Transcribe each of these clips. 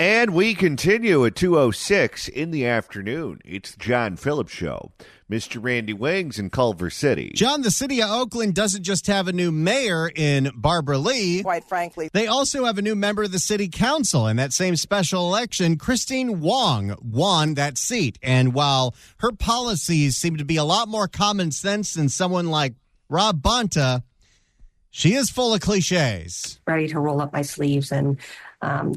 And we continue at 2:06 in the afternoon. It's the John Phillips Show. Mr. Randy Wings in Culver City. John, the city of Oakland doesn't just have a new mayor in Barbara Lee. Quite frankly, they also have a new member of the city council. In that same special election, Christine Wong won that seat. And while her policies seem to be a lot more common sense than someone like Rob Bonta, she is full of cliches. Ready to roll up my sleeves and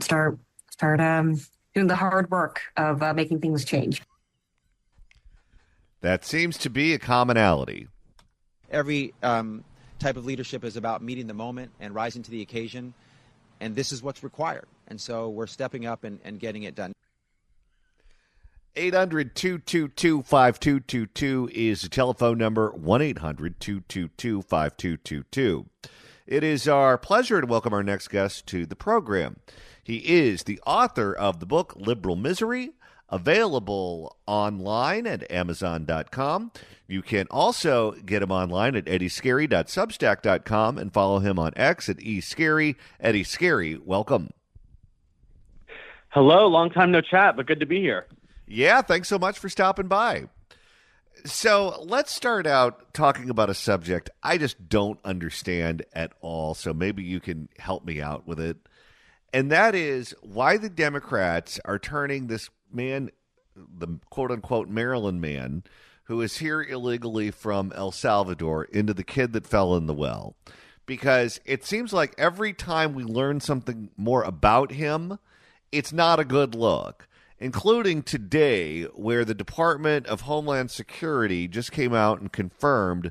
start doing the hard work of making things change. That seems to be a commonality. Every type of leadership is about meeting the moment and rising to the occasion, and this is what's required. And so we're stepping up and getting it done. 800-222-5222 is the telephone number, 1-800-222-5222. It is our pleasure to welcome our next guest to the program. He is the author of the book Liberal Misery, available online at Amazon.com. You can also get him online at eddiescarry.substack.com and follow him on X at eScarry. Eddie Scarry, welcome. Hello, long time no chat, but good to be here. Yeah, thanks so much for stopping by. So let's start out talking about a subject I just don't understand at all, so maybe you can help me out with it. And that is why the Democrats are turning this man, the quote-unquote Maryland man, who is here illegally from El Salvador, into the kid that fell in the well. Because it seems like every time we learn something more about him, it's not a good look. Including today, where the Department of Homeland Security just came out and confirmed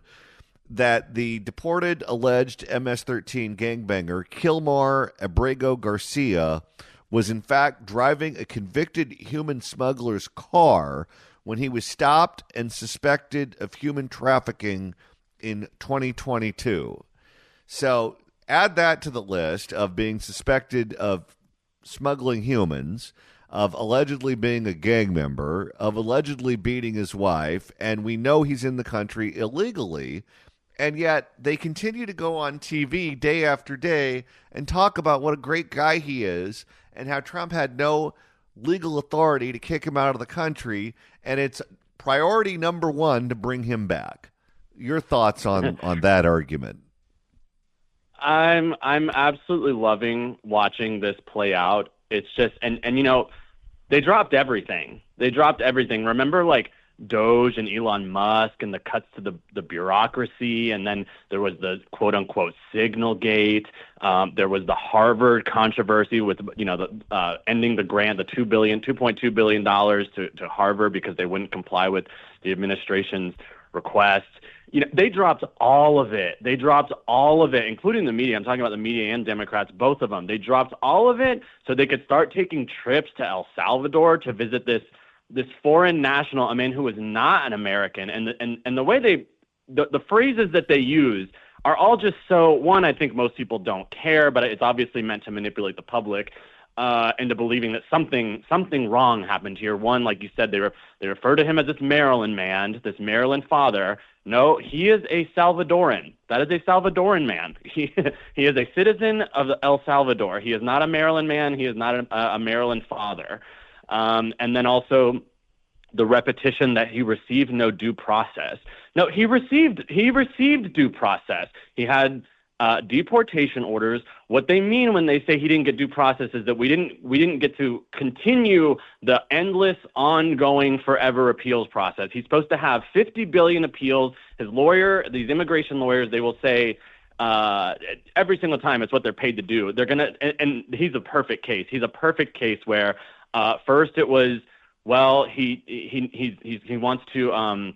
that the deported alleged MS-13 gangbanger Kilmar Abrego Garcia was in fact driving a convicted human smuggler's car when he was stopped and suspected of human trafficking in 2022. So add that to the list of being suspected of smuggling humans, of allegedly being a gang member, of allegedly beating his wife, and we know he's in the country illegally. And yet they continue to go on TV day after day and talk about what a great guy he is and how Trump had no legal authority to kick him out of the country. And it's priority number one to bring him back. Your thoughts on that argument? I'm absolutely loving watching this play out. It's just, and you know, they dropped everything. Remember, like, Doge and Elon Musk and the cuts to the bureaucracy, and then there was the quote-unquote Signal Gate. There was the Harvard controversy with, you know, the ending the grant, the $2.2 billion to Harvard because they wouldn't comply with the administration's request. You know, they dropped all of it. Including the media. I'm talking about the media and Democrats, both of them. They dropped all of it so they could start taking trips to El Salvador to visit this foreign national, a man who is not an American. And the way the phrases that they use are all just so, one, I think most people don't care, but it's obviously meant to manipulate the public into believing that something wrong happened here. One, like you said, they refer to him as this Maryland man, this Maryland father. No, he is a Salvadoran. That is a Salvadoran man. He is a citizen of El Salvador. He is not a Maryland man. He is not a Maryland father. And then also the repetition that he received no due process. No, he received due process. He had deportation orders. What they mean when they say he didn't get due process is that we didn't get to continue the endless, ongoing, forever appeals process. He's supposed to have 50 billion appeals. His lawyer, these immigration lawyers, they will say every single time it's what they're paid to do. They're gonna, and he's a perfect case. He's a perfect case where first it was, well, he wants to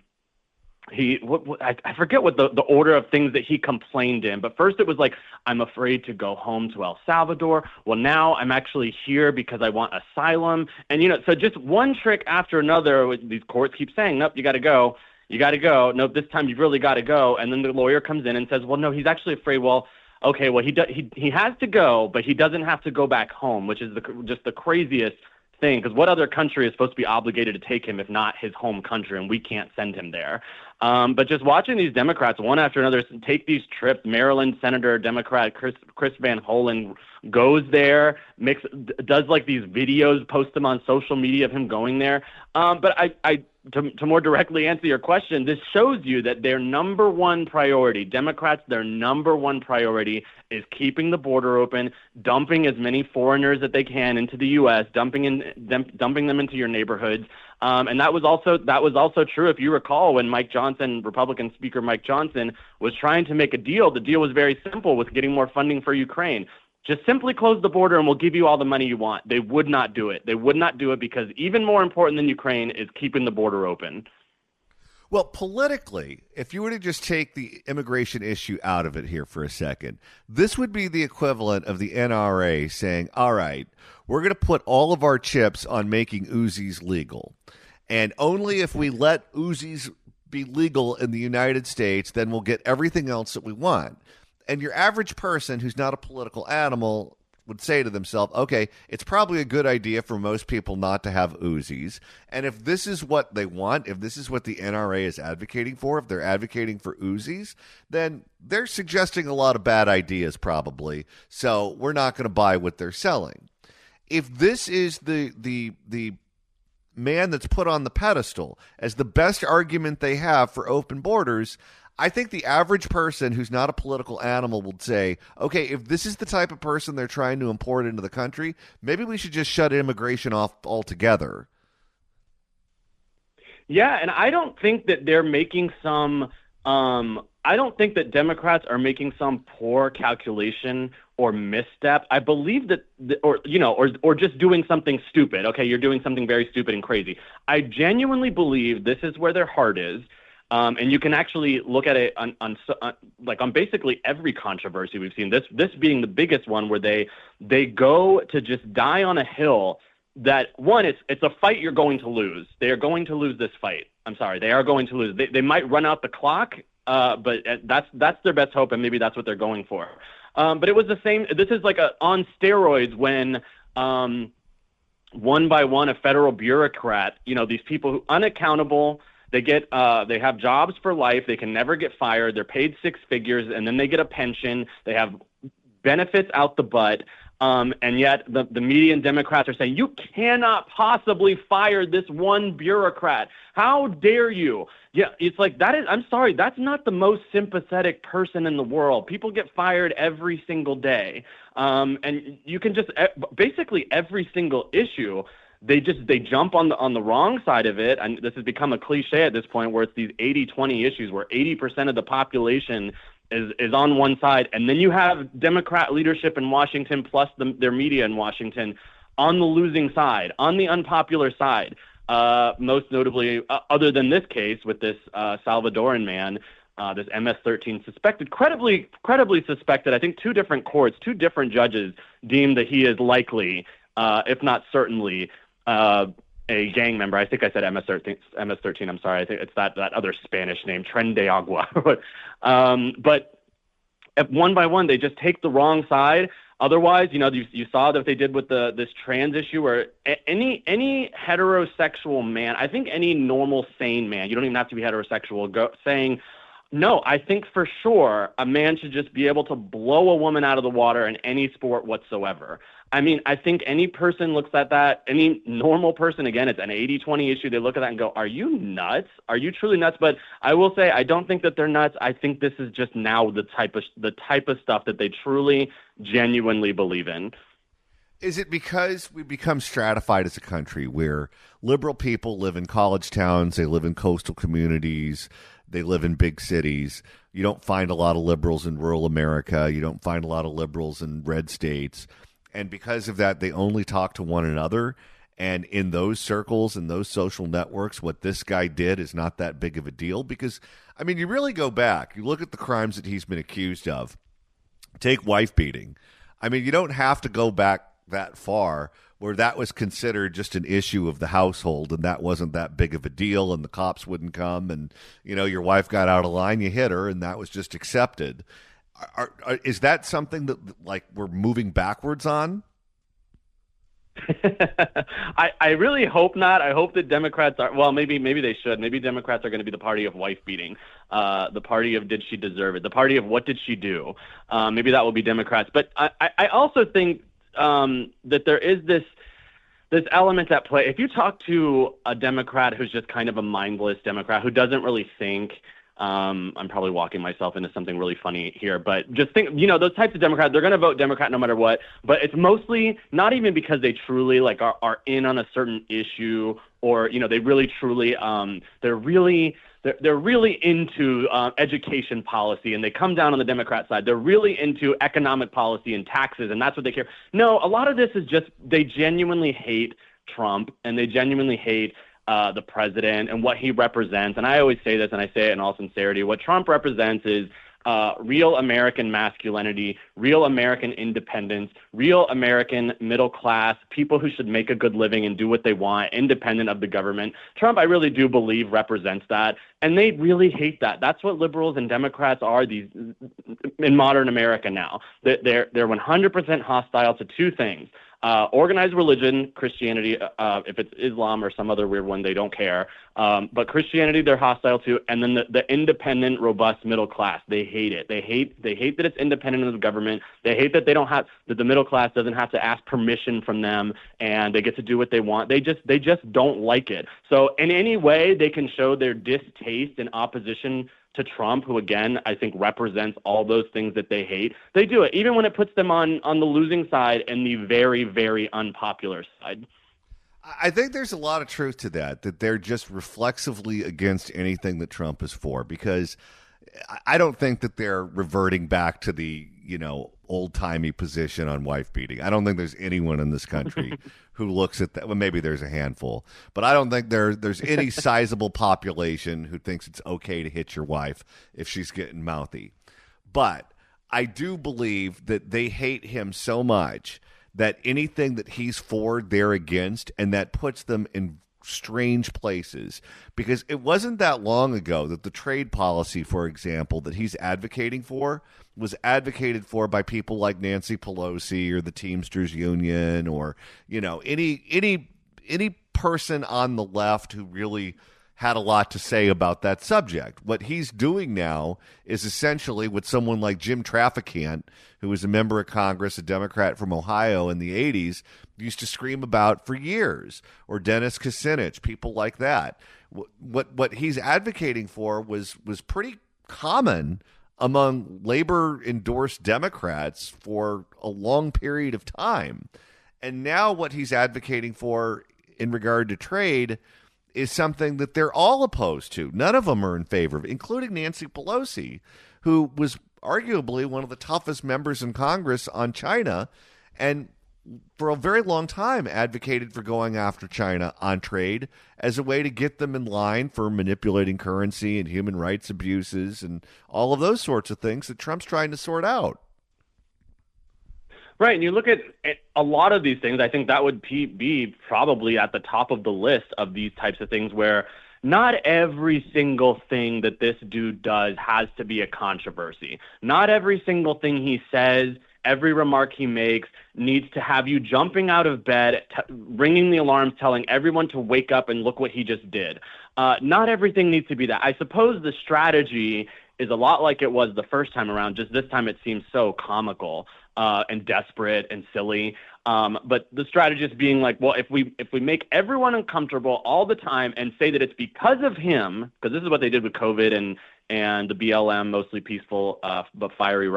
I forget what the order of things that he complained in, but first it was like, I'm afraid to go home to El Salvador. Well, now I'm actually here because I want asylum. And, you know, so just one trick after another, these courts keep saying, nope, you got to go. Nope, this time you've really got to go. And then the lawyer comes in and says, well, no, he's actually afraid. Well, okay, well, he has to go, but he doesn't have to go back home, which is just the craziest thing, because what other country is supposed to be obligated to take him if not his home country, and we can't send him there? But just watching these Democrats one after another take these trips, Maryland Senator Democrat Chris Van Hollen goes there, does like these videos, posts them on social media of him going there. But to more directly answer your question, this shows you that their number one priority, Democrats, their number one priority is keeping the border open, dumping as many foreigners that they can into the U.S., dumping them into your neighborhoods. And that was also true, if you recall, when Republican Speaker Mike Johnson was trying to make a deal. The deal was very simple with getting more funding for Ukraine. Just simply close the border and we'll give you all the money you want. They would not do it. They would not do it because even more important than Ukraine is keeping the border open. Well, politically, if you were to just take the immigration issue out of it here for a second, this would be the equivalent of the NRA saying, all right, we're going to put all of our chips on making Uzis legal. And only if we let Uzis be legal in the United States, then we'll get everything else that we want. And your average person who's not a political animal would say to themselves, okay, it's probably a good idea for most people not to have Uzis. And if this is what they want, if this is what the NRA is advocating for, if they're advocating for Uzis, then they're suggesting a lot of bad ideas probably. So we're not going to buy what they're selling. If this is the man that's put on the pedestal as the best argument they have for open borders, I think the average person who's not a political animal would say, okay, if this is the type of person they're trying to import into the country, maybe we should just shut immigration off altogether. Yeah, and I don't think that they're making some I don't think that Democrats are making some poor calculation or misstep. I believe that, or just doing something stupid. Okay, you're doing something very stupid and crazy. I genuinely believe this is where their heart is. And you can actually look at it on basically every controversy we've seen. This being the biggest one, where they go to just die on a hill. That one, it's a fight you're going to lose. They are going to lose this fight. I'm sorry, they are going to lose. They might run out the clock, but that's their best hope, and maybe that's what they're going for. But it was the same. This is like on steroids when one by one a federal bureaucrat, these people who unaccountable. They have jobs for life. They can never get fired. They're paid six figures, and then they get a pension. They have benefits out the butt. And yet the media and Democrats are saying, you cannot possibly fire this one bureaucrat. How dare you? Yeah, it's like I'm sorry, that's not the most sympathetic person in the world. People get fired every single day. And you can just basically every single issue. They jump on the wrong side of it, and this has become a cliche at this point, where it's these 80-20 issues where 80% of the population is on one side, and then you have Democrat leadership in Washington plus their media in Washington on the losing side, on the unpopular side. Most notably, other than this case with this Salvadoran man, this MS-13 suspected, credibly suspected. I think two different courts, two different judges deemed that he is likely, if not certainly, a gang member. I think I said MS-13. I'm sorry. I think it's that other Spanish name, Tren de Agua. But if one by one, they just take the wrong side. Otherwise, you saw that they did with this trans issue, where any heterosexual man, I think any normal, sane man, you don't even have to be heterosexual, saying, no, I think for sure a man should just be able to blow a woman out of the water in any sport whatsoever. I mean, I think any person looks at that, any normal person, again, it's an 80-20 issue. They look at that and go, are you nuts? Are you truly nuts? But I will say, I don't think that they're nuts. I think this is just now the type of stuff that they truly, genuinely believe in. Is it because we become stratified as a country where liberal people live in college towns, they live in coastal communities, they live in big cities? You don't find a lot of liberals in rural America. You don't find a lot of liberals in red states. And because of that, they only talk to one another. And in those circles and those social networks, what this guy did is not that big of a deal. Because, I mean, you really go back. You look at the crimes that he's been accused of. Take wife beating. I mean, you don't have to go back that far where that was considered just an issue of the household, and that wasn't that big of a deal, and the cops wouldn't come, and, your wife got out of line, you hit her, and that was just accepted. Is that something that, like, we're moving backwards on? I really hope not. I hope that Democrats are, well, maybe they should. Maybe Democrats are going to be the party of wife beating, the party of did she deserve it, the party of what did she do. Maybe that will be Democrats. But I also think that there is this element at play. If you talk to a Democrat who's just kind of a mindless Democrat who doesn't really think, I'm probably walking myself into something really funny here, but just think, those types of Democrats, they're going to vote Democrat no matter what, but it's mostly not even because they truly are in on a certain issue or, they really truly, they're really into education policy, and they come down on the Democrat side. They're really into economic policy and taxes, and that's what they care. No, a lot of this is just they genuinely hate Trump, and they genuinely hate the president and what he represents. And I always say this, and I say it in all sincerity. What Trump represents is real American masculinity, real American independence, real American middle class, people who should make a good living and do what they want, independent of the government. Trump, I really do believe, represents that. And they really hate that. That's what liberals and Democrats are in modern America now. They're 100% hostile to two things. Organized religion, Christianity, if it's Islam or some other weird one, they don't care. But Christianity, they're hostile to. And then the independent, robust middle class, they hate it. They hate that it's independent of the government. They hate that that the middle class doesn't have to ask permission from them, and they get to do what they want. They just don't like it. So in any way they can show their distaste and opposition to Trump, who, again, I think represents all those things that they hate, they do it, even when it puts them on the losing side and the very, very unpopular side. I think there's a lot of truth to that they're just reflexively against anything that Trump is for, because I don't think that they're reverting back to the, old-timey position on wife beating. I don't think there's anyone in this country who looks at that. Well, maybe there's a handful, but I don't think there's any sizable population who thinks it's okay to hit your wife if she's getting mouthy. But I do believe that they hate him so much that anything that he's for, they're against, and that puts them in strange places, because it wasn't that long ago that the trade policy, for example, that he's advocating for was advocated for by people like Nancy Pelosi or the Teamsters Union or, any person on the left who really had a lot to say about that subject. What he's doing now is essentially what someone like Jim Traficant, who was a member of Congress, a Democrat from Ohio in the 80s, used to scream about for years, or Dennis Kucinich, people like that. What he's advocating for was pretty common among labor-endorsed Democrats for a long period of time. And now what he's advocating for in regard to trade is something that they're all opposed to. None of them are in favor of, including Nancy Pelosi, who was arguably one of the toughest members in Congress on China, and for a very long time advocated for going after China on trade as a way to get them in line for manipulating currency and human rights abuses and all of those sorts of things that Trump's trying to sort out. Right, and you look at a lot of these things, I think that would be probably at the top of the list of these types of things where not every single thing that this dude does has to be a controversy. Not every single thing he says, every remark he makes needs to have you jumping out of bed, ringing the alarms, telling everyone to wake up and look what he just did. Not everything needs to be that. I suppose the strategy is a lot like it was the first time around, just this time it seems so comical and desperate and silly. But the strategist being like, well, if we make everyone uncomfortable all the time and say that it's because of him, because this is what they did with COVID and the BLM, mostly peaceful but fiery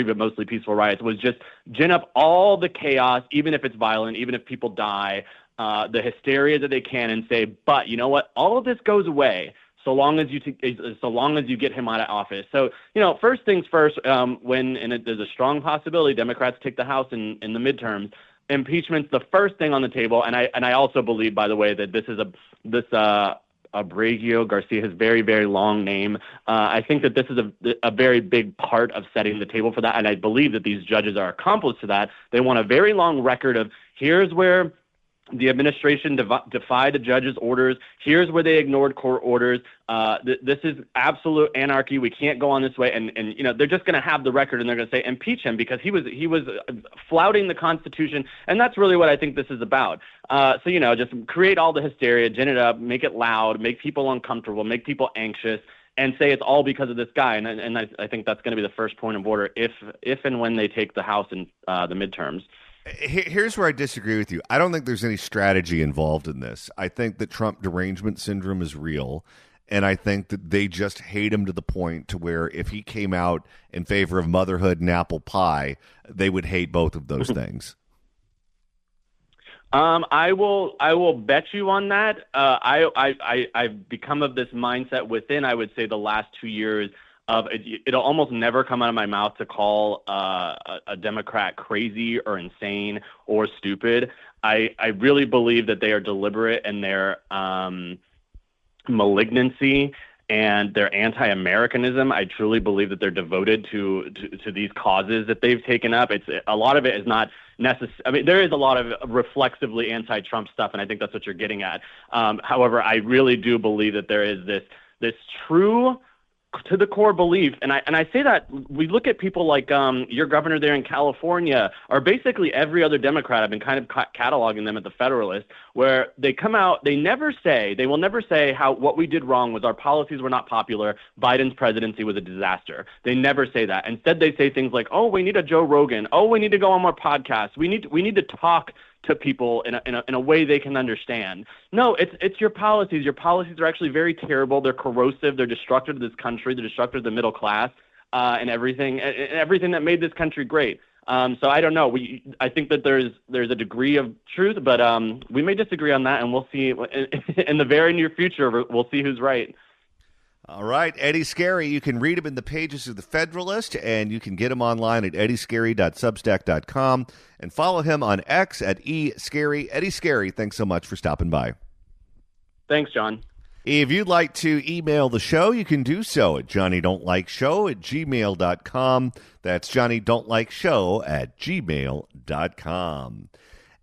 but mostly peaceful riots, was just gin up all the chaos, even if it's violent, even if people die, the hysteria that they can, and say, but you know what, all of this goes away so long as you get him out of office. So, first things first, there's a strong possibility Democrats take the House in the midterms, impeachment's the first thing on the table. And I also believe, by the way, that this is Abrego Garcia, his very, very long name. I think that this is a very big part of setting the table for that. And I believe that these judges are accomplices to that. They want a very long record of here's where The administration defied a judge's orders. Here's where they ignored court orders. This is absolute anarchy. We can't go on this way. And they're just going to have the record, and they're going to say impeach him because he was flouting the Constitution. And that's really what I think this is about. Just create all the hysteria, gin it up, make it loud, make people uncomfortable, make people anxious, and say it's all because of this guy. And I think that's going to be the first point of order if and when they take the House in the midterms. Here's where I disagree with you. I don't think there's any strategy involved in this. I think that Trump derangement syndrome is real, and I think that they just hate him to the point to where if he came out in favor of motherhood and apple pie, they would hate both of those things. I will bet you on that. I've become of this mindset within, I would say, the last 2 years. It'll almost never come out of my mouth to call a Democrat crazy or insane or stupid. I really believe that they are deliberate in their malignancy and their anti-Americanism. I truly believe that they're devoted to these causes that they've taken up. A lot of it is not necessary. I mean, there is a lot of reflexively anti-Trump stuff, and I think that's what you're getting at. However, I really do believe that there is this true to the core belief, and I say that we look at people like your governor there in California, or basically every other Democrat. I've been kind of cataloging them at the Federalist, where they come out, they will never say how what we did wrong was our policies were not popular, Biden's presidency was a disaster. They never say that. Instead, they say things like, "Oh, we need a Joe Rogan. Oh, we need to go on more podcasts. We need to talk to people in a way they can understand." No, it's your policies. Your policies are actually very terrible. They're corrosive. They're destructive to this country. They're destructive to the middle class and everything that made this country great. So I don't know. I think that there's a degree of truth, but we may disagree on that, and we'll see in the very near future. We'll see who's right. All right, Eddie Scarry. You can read him in the pages of the Federalist, and you can get him online at eddiescarry.substack.com and follow him on X at eScarry. Eddie Scarry, thanks so much for stopping by. Thanks, John. If you'd like to email the show, you can do so at johnnydon'tlikeshow@gmail.com. That's johnnydon'tlikeshow@gmail.com.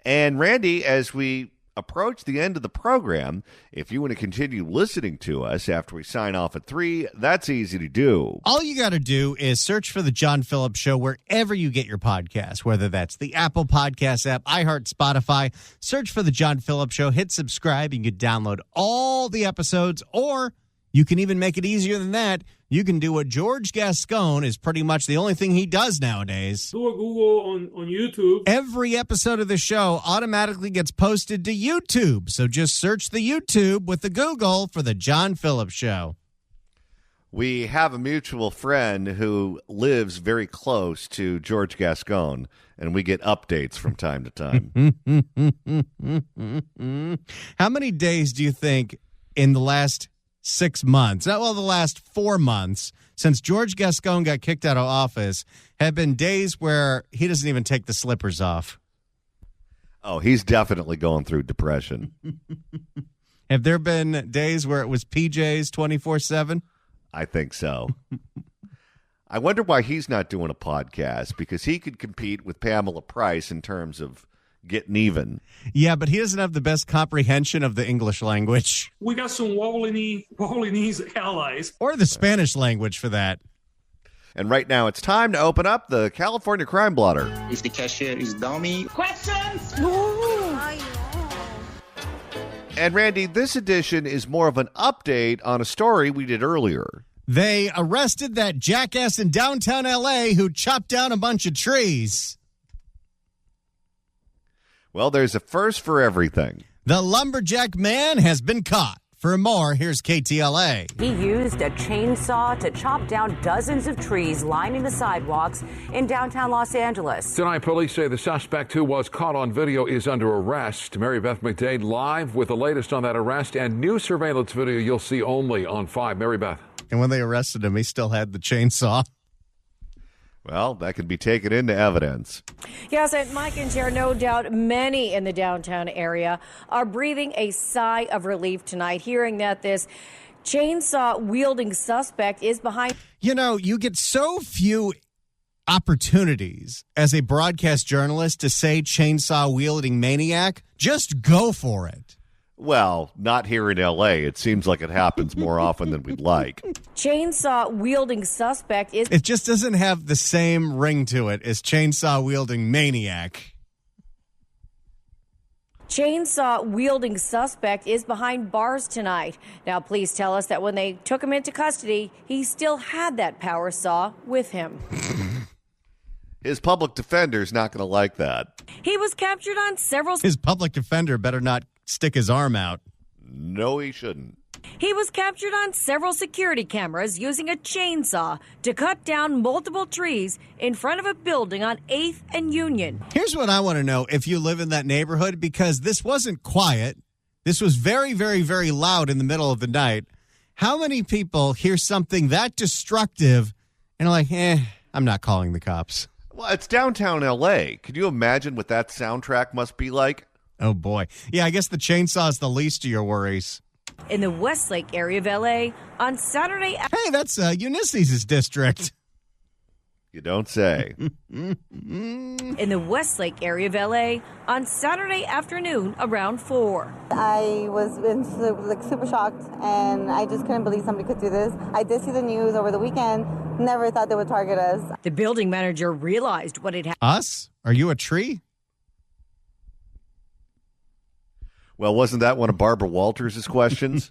And Randy, as we approach the end of the program, if you want to continue listening to us after we sign off at 3, that's easy to do. All you got to do is search for The John Phillips Show wherever you get your podcasts, whether that's the Apple Podcast app, iHeart, Spotify. Search for The John Phillips Show, hit subscribe, you can download all the episodes, or you can even make it easier than that. You can do what George Gascon is pretty much the only thing he does nowadays. Do a Google on YouTube. Every episode of the show automatically gets posted to YouTube. So just search the YouTube with the Google for The John Phillips Show. We have a mutual friend who lives very close to George Gascon, and we get updates from time to time. How many days do you think in the last 6 months, the last 4 months, since George Gascon got kicked out of office, have been days where he doesn't even take the slippers off? Oh, he's definitely going through depression. Have there been days where it was PJs 24/7? I think so. I wonder why he's not doing a podcast, because he could compete with Pamela Price in terms of getting even. Yeah, but he doesn't have the best comprehension of the English language. We got some wobbly knees allies. Or the Spanish language for that. And right now it's time to open up the California Crime Blotter. If the cashier is dummy. Questions? And Randy, this edition is more of an update on a story we did earlier. They arrested that jackass in downtown L.A. who chopped down a bunch of trees. Well, there's a first for everything. The lumberjack man has been caught. For more, here's KTLA. He used a chainsaw to chop down dozens of trees lining the sidewalks in downtown Los Angeles. Tonight, police say the suspect who was caught on video is under arrest. Mary Beth McDade live with the latest on that arrest and new surveillance video you'll see only on 5. Mary Beth. And when they arrested him, he still had the chainsaw. Well, that can be taken into evidence. Yes, and Mike and Chair, no doubt many in the downtown area are breathing a sigh of relief tonight, hearing that this chainsaw-wielding suspect is behind. You know, you get so few opportunities as a broadcast journalist to say chainsaw-wielding maniac, just go for it. Well, not here in L.A. It seems like it happens more often than we'd like. Chainsaw-wielding suspect is... It just doesn't have the same ring to it as chainsaw-wielding maniac. Chainsaw-wielding suspect is behind bars tonight. Now, police tell us that when they took him into custody, he still had that power saw with him. His public defender's not going to like that. He was captured on several... His public defender better not stick his arm out. No, he shouldn't. He was captured on several security cameras using a chainsaw to cut down multiple trees in front of a building on 8th and Union. Here's what I want to know if you live in that neighborhood, because this wasn't quiet. This was very, very, very loud in the middle of the night. How many people hear something that destructive and are like, I'm not calling the cops? Well, it's downtown L.A. Could you imagine what that soundtrack must be like? Oh, boy. Yeah, I guess the chainsaw is the least of your worries. In the Westlake area of L.A. on Saturday... Hey, that's Ulysses' district. You don't say. In the Westlake area of L.A. on Saturday afternoon around 4. I was super shocked, and I just couldn't believe somebody could do this. I did see the news over the weekend. Never thought they would target us. The building manager realized what had happened. Us? Are you a tree? Well, wasn't that one of Barbara Walters' questions?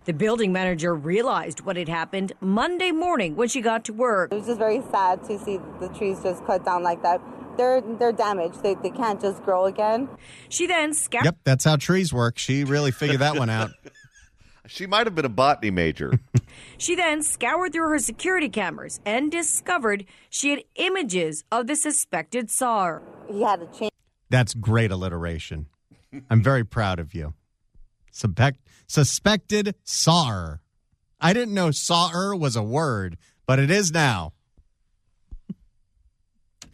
The building manager realized what had happened Monday morning when she got to work. It was just very sad to see the trees just cut down like that. They're damaged. They can't just grow again. She then scoured. Yep, that's how trees work. She really figured that one out. She might have been a botany major. She then scoured through her security cameras and discovered she had images of the suspected SAR. He had a chain. That's great alliteration. I'm very proud of you. Suspected SAR. I didn't know SAR was a word, but it is now.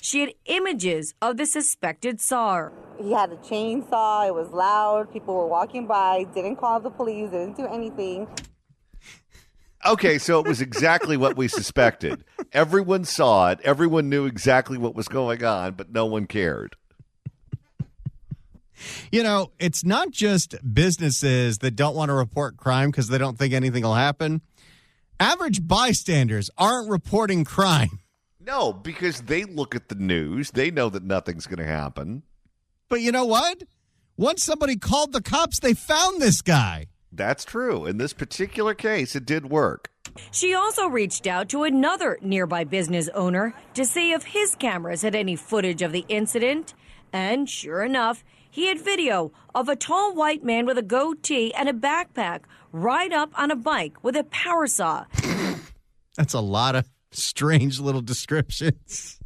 She had images of the suspected SAR. He had a chainsaw. It was loud. People were walking by, didn't call the police, didn't do anything. Okay, so it was exactly what we suspected. Everyone saw it. Everyone knew exactly what was going on, but no one cared. You know, it's not just businesses that don't want to report crime because they don't think anything will happen. Average bystanders aren't reporting crime. No, because they look at the news. They know that nothing's going to happen. But you know what? Once somebody called the cops, they found this guy. That's true. In this particular case, it did work. She also reached out to another nearby business owner to see if his cameras had any footage of the incident. And sure enough, he had video of a tall white man with a goatee and a backpack ride up on a bike with a power saw. That's a lot of strange little descriptions.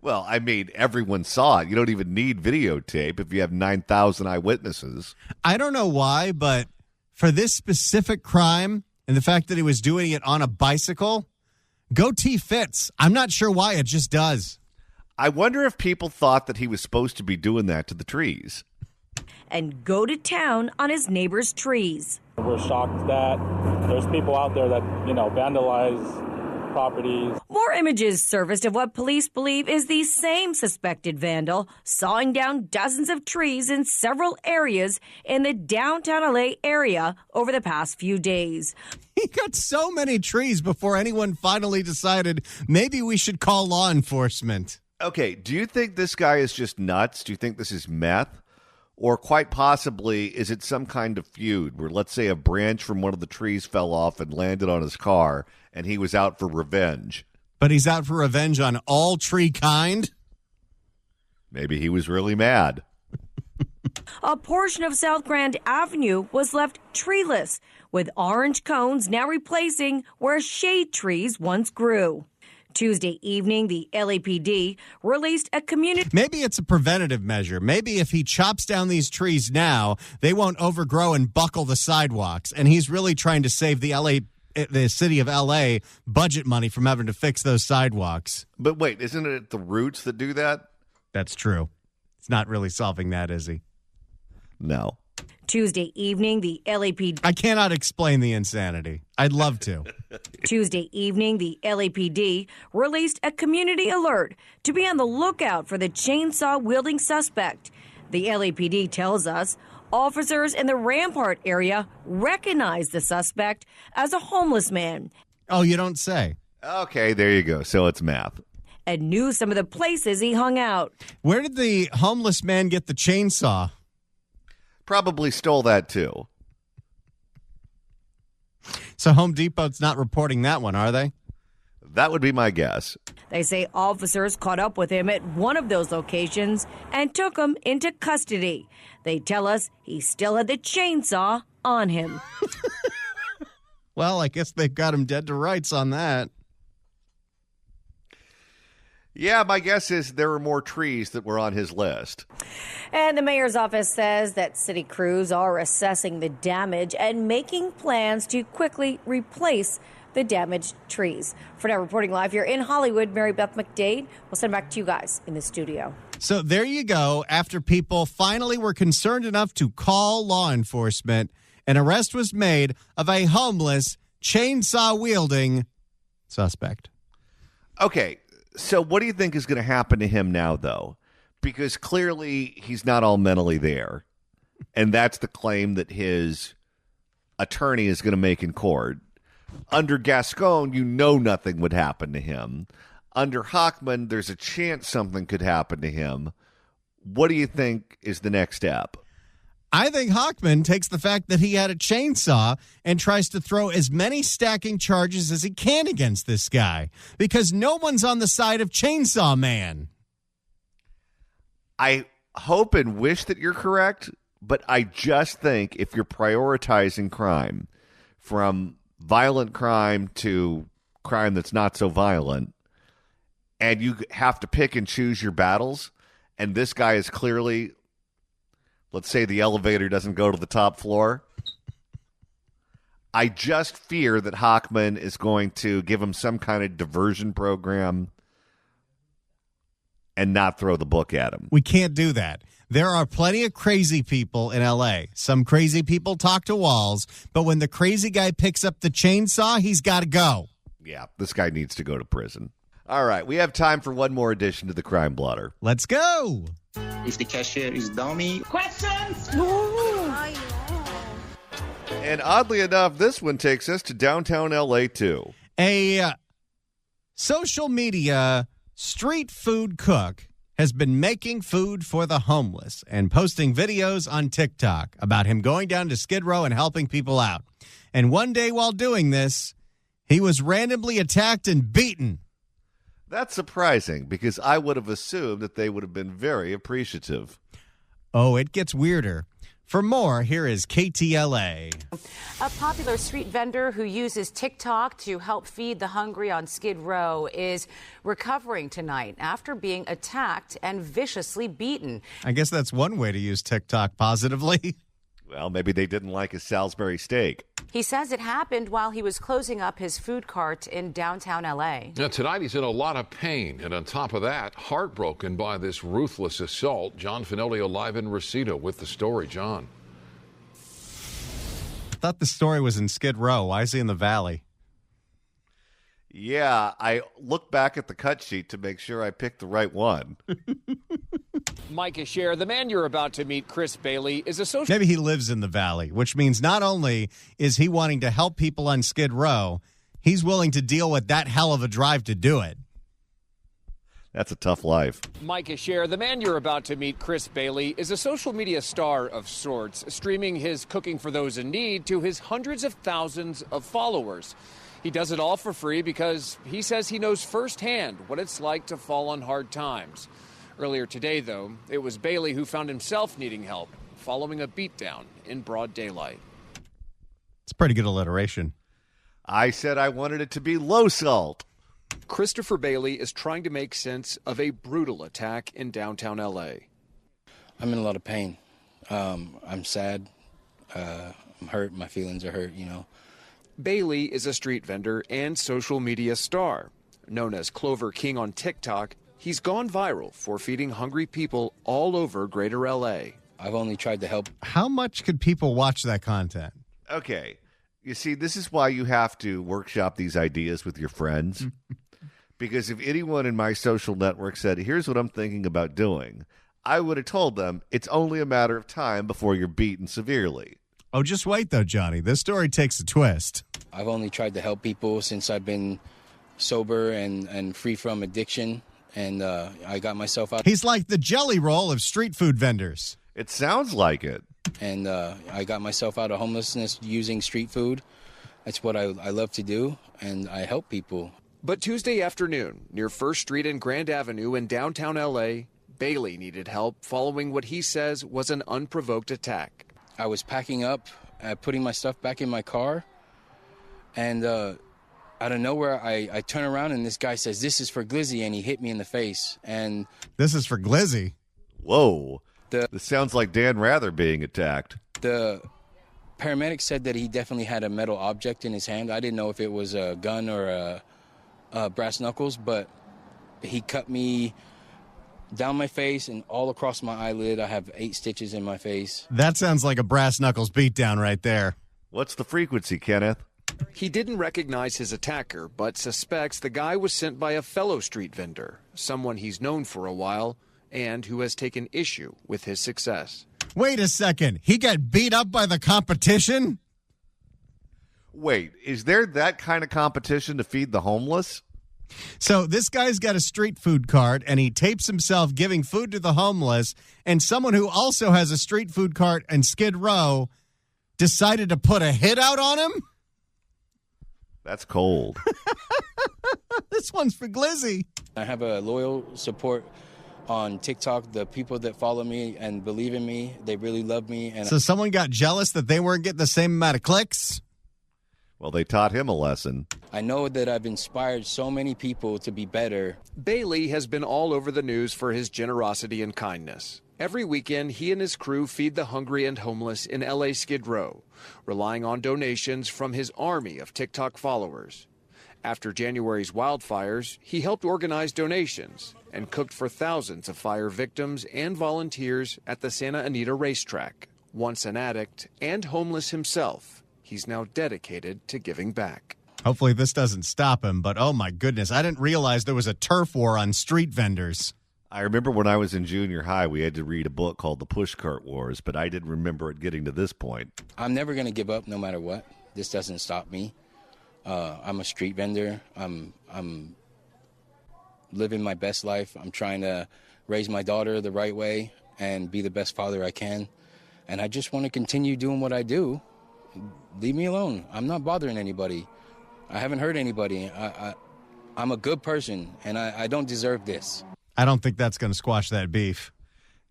Well, I mean, everyone saw it. You don't even need videotape if you have 9,000 eyewitnesses. I don't know why, but for this specific crime and the fact that he was doing it on a bicycle, goatee fits. I'm not sure why. It just does. I wonder if people thought that he was supposed to be doing that to the trees. And go to town on his neighbor's trees. We're shocked that there's people out there that, vandalize properties. More images surfaced of what police believe is the same suspected vandal sawing down dozens of trees in several areas in the downtown LA area over the past few days. He cut so many trees before anyone finally decided maybe we should call law enforcement. Okay, do you think this guy is just nuts? Do you think this is meth? Or quite possibly, is it some kind of feud where, let's say, a branch from one of the trees fell off and landed on his car, and he was out for revenge? But he's out for revenge on all tree kind? Maybe he was really mad. A portion of South Grand Avenue was left treeless, with orange cones now replacing where shade trees once grew. Tuesday evening, the LAPD released a community... Maybe it's a preventative measure. Maybe if he chops down these trees now, they won't overgrow and buckle the sidewalks. And he's really trying to save the city of LA budget money from having to fix those sidewalks. But wait, isn't it the roots that do that? That's true. It's not really solving that, is he? No. Tuesday evening, the LAPD... I cannot explain the insanity. I'd love to. Tuesday evening, the LAPD released a community alert to be on the lookout for the chainsaw-wielding suspect. The LAPD tells us officers in the Rampart area recognize the suspect as a homeless man. Oh, you don't say. Okay, there you go. So it's math. And knew some of the places he hung out. Where did the homeless man get the chainsaw? Probably stole that too. So Home Depot's not reporting that one, are they? That would be my guess. They say officers caught up with him at one of those locations and took him into custody. They tell us he still had the chainsaw on him. Well, I guess they've got him dead to rights on that. Yeah, my guess is there were more trees that were on his list. And the mayor's office says that city crews are assessing the damage and making plans to quickly replace the damaged trees. For now, reporting live here in Hollywood, Mary Beth McDade. We'll send back to you guys in the studio. So there you go. After people finally were concerned enough to call law enforcement, an arrest was made of a homeless, chainsaw-wielding suspect. Okay, so what do you think is going to happen to him now, though? Because clearly he's not all mentally there. And that's the claim that his attorney is going to make in court. Under Gascon, you know nothing would happen to him. Under Hochman, there's a chance something could happen to him. What do you think is the next step? I think Hochman takes the fact that he had a chainsaw and tries to throw as many stacking charges as he can against this guy, because no one's on the side of Chainsaw Man. I hope and wish that you're correct, but I just think if you're prioritizing crime from violent crime to crime that's not so violent, and you have to pick and choose your battles, and this guy is clearly, let's say the elevator doesn't go to the top floor, I just fear that Hochman is going to give him some kind of diversion program and not throw the book at him. We can't do that. There are plenty of crazy people in L.A. Some crazy people talk to walls, but when the crazy guy picks up the chainsaw, he's got to go. Yeah, this guy needs to go to prison. All right, we have time for one more addition to the Crime Blotter. Let's go. If the cashier is dummy. Questions? And oddly enough, this one takes us to downtown L.A. too. A social media street food cook has been making food for the homeless and posting videos on TikTok about him going down to Skid Row and helping people out. And one day while doing this, he was randomly attacked and beaten. That's surprising because I would have assumed that they would have been very appreciative. Oh, it gets weirder. For more, here is KTLA. A popular street vendor who uses TikTok to help feed the hungry on Skid Row is recovering tonight after being attacked and viciously beaten. I guess that's one way to use TikTok positively. Well, maybe they didn't like his Salisbury steak. He says it happened while he was closing up his food cart in downtown L.A. Now, tonight he's in a lot of pain, and on top of that, heartbroken by this ruthless assault. John Finolio live in Reseda with the story. John. I thought the story was in Skid Row. Why is he in the Valley? Yeah, I looked back at the cut sheet to make sure I picked the right one. Mike Asher, the man you're about to meet, Chris Bailey, is a social... Maybe he lives in the Valley, which means not only is he wanting to help people on Skid Row, he's willing to deal with that hell of a drive to do it. That's a tough life. Mike Asher, the man you're about to meet, Chris Bailey, is a social media star of sorts, streaming his cooking for those in need to his hundreds of thousands of followers. He does it all for free because he says he knows firsthand what it's like to fall on hard times. Earlier today, though, it was Bailey who found himself needing help following a beatdown in broad daylight. It's pretty good alliteration. I said I wanted it to be low salt. Christopher Bailey is trying to make sense of a brutal attack in downtown L.A. I'm in a lot of pain. I'm sad. I'm hurt. My feelings are hurt, you know. Bailey is a street vendor and social media star. Known as Clover King on TikTok, he's gone viral for feeding hungry people all over greater L.A. I've only tried to help. How much could people watch that content? Okay. You see, this is why you have to workshop these ideas with your friends. Because if anyone in my social network said, here's what I'm thinking about doing, I would have told them it's only a matter of time before you're beaten severely. Oh, just wait, though, Johnny. This story takes a twist. I've only tried to help people since I've been sober and free from addiction, and I got myself out. He's like the jelly roll of street food vendors. It sounds like it. And I got myself out of homelessness using street food. That's what I love to do, and I help people. But Tuesday afternoon, near First Street and Grand Avenue in downtown L.A., Bailey needed help following what he says was an unprovoked attack. I was packing up, putting my stuff back in my car, and out of nowhere, I turn around and this guy says, "This is for Glizzy," and he hit me in the face. And this is for Glizzy? Whoa. This sounds like Dan Rather being attacked. The paramedic said that he definitely had a metal object in his hand. I didn't know if it was a gun or a brass knuckles, but he cut me down my face and all across my eyelid. I have 8 stitches in my face. That sounds like a brass knuckles beatdown right there. What's the frequency, Kenneth? He didn't recognize his attacker, but suspects the guy was sent by a fellow street vendor, someone he's known for a while, and who has taken issue with his success. Wait a second. He got beat up by the competition? Wait, is there that kind of competition to feed the homeless? So this guy's got a street food cart, and he tapes himself giving food to the homeless, and someone who also has a street food cart in Skid Row decided to put a hit out on him? That's cold. This one's for Glizzy. I have a loyal support on TikTok. The people that follow me and believe in me, they really love me. And so someone got jealous that they weren't getting the same amount of clicks? Well, they taught him a lesson. I know that I've inspired so many people to be better. Bailey has been all over the news for his generosity and kindness. Every weekend, he and his crew feed the hungry and homeless in LA Skid Row, relying on donations from his army of TikTok followers. After January's wildfires, he helped organize donations and cooked for thousands of fire victims and volunteers at the Santa Anita racetrack. Once an addict and homeless himself, he's now dedicated to giving back. Hopefully this doesn't stop him, but oh my goodness, I didn't realize there was a turf war on street vendors. I remember when I was in junior high, we had to read a book called The Pushcart Wars, but I didn't remember it getting to this point. I'm never going to give up no matter what. This doesn't stop me. I'm a street vendor. I'm living my best life. I'm trying to raise my daughter the right way and be the best father I can. And I just want to continue doing what I do. Leave me alone. I'm not bothering anybody. I haven't hurt anybody. I'm a good person, and I don't deserve this. I don't think that's going to squash that beef.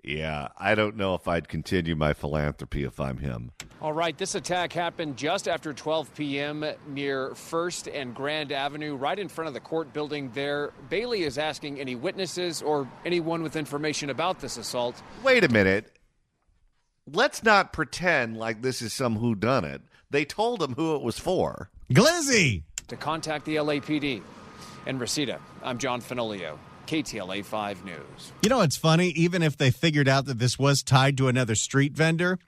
Yeah, I don't know if I'd continue my philanthropy if I'm him. All right, this attack happened just after 12 p.m. near First and Grand Avenue, right in front of the court building there. Bailey is asking any witnesses or anyone with information about this assault. Wait a minute. Let's not pretend like this is some whodunit. They told him who it was for. Glizzy! To contact the LAPD. In Reseda, I'm John Fenolio, KTLA 5 News. You know, it's funny, even if they figured out that this was tied to another street vendor,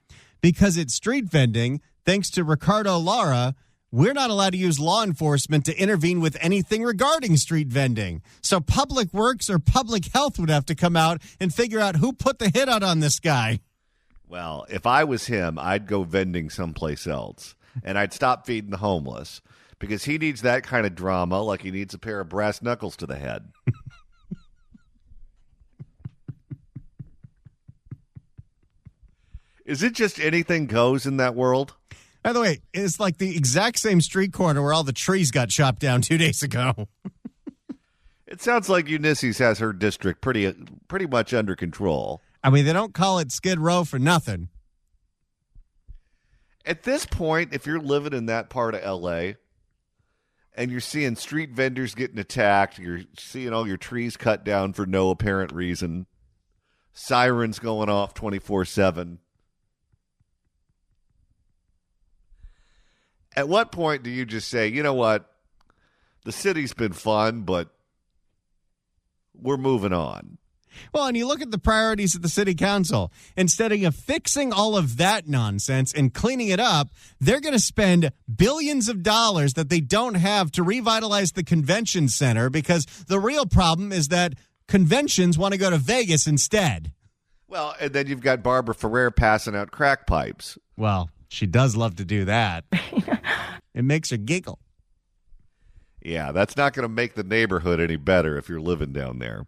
because it's street vending, thanks to Ricardo Lara, we're not allowed to use law enforcement to intervene with anything regarding street vending. So Public Works or Public Health would have to come out and figure out who put the hit out on this guy. Well, if I was him, I'd go vending someplace else, and I'd stop feeding the homeless, because he needs that kind of drama like he needs a pair of brass knuckles to the head. Is it just anything goes in that world? By the way, it's like the exact same street corner where all the trees got chopped down 2 days ago. It sounds like Ulysses has her district pretty much under control. I mean, they don't call it Skid Row for nothing. At this point, if you're living in that part of L.A., and you're seeing street vendors getting attacked, you're seeing all your trees cut down for no apparent reason, sirens going off 24/7. At what point do you just say, you know what, the city's been fun, but we're moving on? Well, and you look at the priorities of the city council. Instead of fixing all of that nonsense and cleaning it up, they're going to spend billions of dollars that they don't have to revitalize the convention center, because the real problem is that conventions want to go to Vegas instead. Well, and then you've got Barbara Ferrer passing out crack pipes. Well, she does love to do that. It makes her giggle. Yeah, that's not going to make the neighborhood any better if you're living down there.